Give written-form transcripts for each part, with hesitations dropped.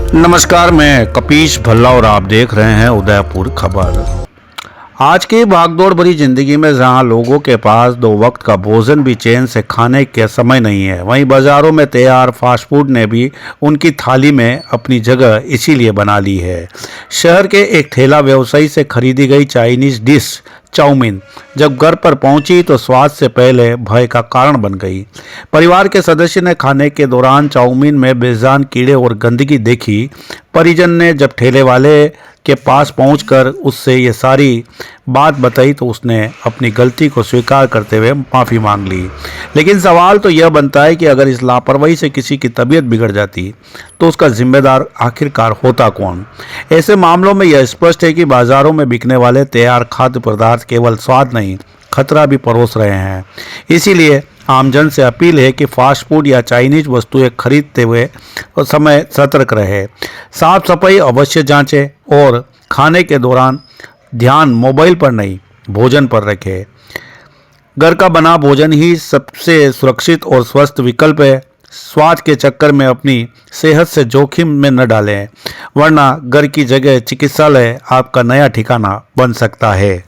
नमस्कार, मैं कपीश भल्ला और आप देख रहे हैं उदयपुर खबर। आज की भागदौड़ भरी जिंदगी में जहां लोगों के पास दो वक्त का भोजन भी चैन से खाने के समय नहीं है, वहीं बाजारों में तैयार फास्ट फूड ने भी उनकी थाली में अपनी जगह इसीलिए बना ली है। शहर के एक ठेला व्यवसायी से खरीदी गई चाइनीज डिश चाउमीन जब घर पर पहुंची तो स्वाद से पहले भय का कारण बन गई। परिवार के सदस्य ने खाने के दौरान चाउमीन में बेजान कीड़े और गंदगी देखी। परिजन ने जब ठेले वाले के पास पहुंचकर उससे ये सारी बात बताई तो उसने अपनी गलती को स्वीकार करते हुए माफ़ी मांग ली। लेकिन सवाल तो यह बनता है कि अगर इस लापरवाही से किसी की तबीयत बिगड़ जाती तो उसका जिम्मेदार आखिरकार होता कौन? ऐसे मामलों में यह स्पष्ट है कि बाजारों में बिकने वाले तैयार खाद्य पदार्थ केवल स्वाद नहीं, खतरा भी परोस रहे हैं। इसीलिए आमजन से अपील है कि फास्ट फूड या चाइनीज वस्तुएं खरीदते हुए समय सतर्क रहे, साफ सफाई अवश्य जांचें और खाने के दौरान ध्यान मोबाइल पर नहीं भोजन पर रखें। घर का बना भोजन ही सबसे सुरक्षित और स्वस्थ विकल्प है। स्वाद के चक्कर में अपनी सेहत से जोखिम में न डालें, वरना घर की जगह चिकित्सालय आपका नया ठिकाना बन सकता है।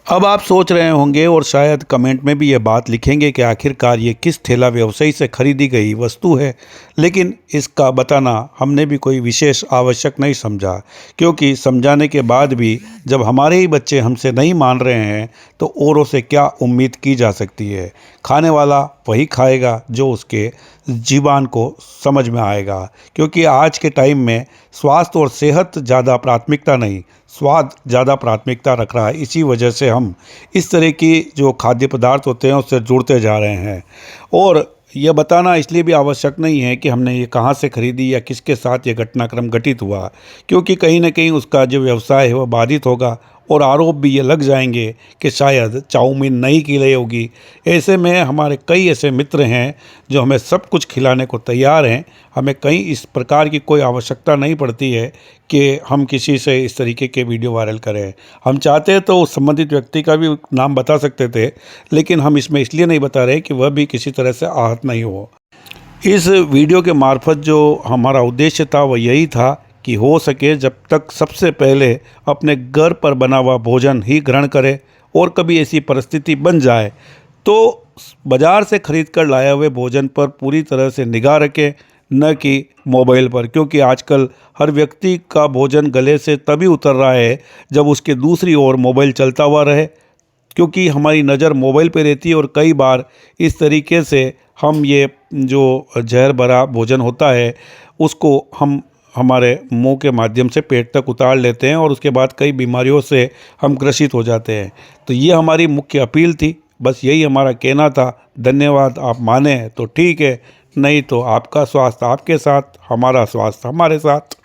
अब आप सोच रहे होंगे और शायद कमेंट में भी ये बात लिखेंगे कि आखिरकार ये किस ठेला व्यवसायी से खरीदी गई वस्तु है, लेकिन इसका बताना हमने भी कोई विशेष आवश्यक नहीं समझा, क्योंकि समझाने के बाद भी जब हमारे ही बच्चे हमसे नहीं मान रहे हैं तो औरों से क्या उम्मीद की जा सकती है। खाने वाला वही खाएगा जो उसके जीवन को समझ में आएगा, क्योंकि आज के टाइम में स्वास्थ्य और सेहत ज़्यादा प्राथमिकता नहीं, स्वाद ज़्यादा प्राथमिकता रख रहा है। इसी वजह से हम इस तरह की जो खाद्य पदार्थ होते हैं उससे जुड़ते जा रहे हैं। और यह बताना इसलिए भी आवश्यक नहीं है कि हमने ये कहाँ से खरीदी या किसके साथ ये घटनाक्रम घटित हुआ, क्योंकि कहीं ना कहीं उसका जो व्यवसाय है वह बाधित होगा और आरोप भी ये लग जाएंगे कि शायद चाउमीन नहीं खिलाई होगी। ऐसे में हमारे कई ऐसे मित्र हैं जो हमें सब कुछ खिलाने को तैयार हैं। हमें कहीं इस प्रकार की कोई आवश्यकता नहीं पड़ती है कि हम किसी से इस तरीके के वीडियो वायरल करें। हम चाहते तो उस संबंधित व्यक्ति का भी नाम बता सकते थे, लेकिन हम इसमें इसलिए नहीं बता रहे कि वह भी किसी तरह से आहत नहीं हो। इस वीडियो के मार्फत जो हमारा उद्देश्य था वह यही था कि हो सके जब तक सबसे पहले अपने घर पर बना हुआ भोजन ही ग्रहण करें, और कभी ऐसी परिस्थिति बन जाए तो बाज़ार से खरीद कर लाए हुए भोजन पर पूरी तरह से निगाह रखें, न कि मोबाइल पर, क्योंकि आजकल हर व्यक्ति का भोजन गले से तभी उतर रहा है जब उसके दूसरी ओर मोबाइल चलता हुआ रहे, क्योंकि हमारी नज़र मोबाइल पे रहती है और कई बार इस तरीके से हम ये जो जहर भरा भोजन होता है उसको हम हमारे मुंह के माध्यम से पेट तक उतार लेते हैं और उसके बाद कई बीमारियों से हम ग्रसित हो जाते हैं। तो ये हमारी मुख्य अपील थी, बस यही हमारा कहना था। धन्यवाद। आप माने तो ठीक है, नहीं तो आपका स्वास्थ्य आपके साथ, हमारा स्वास्थ्य हमारे साथ।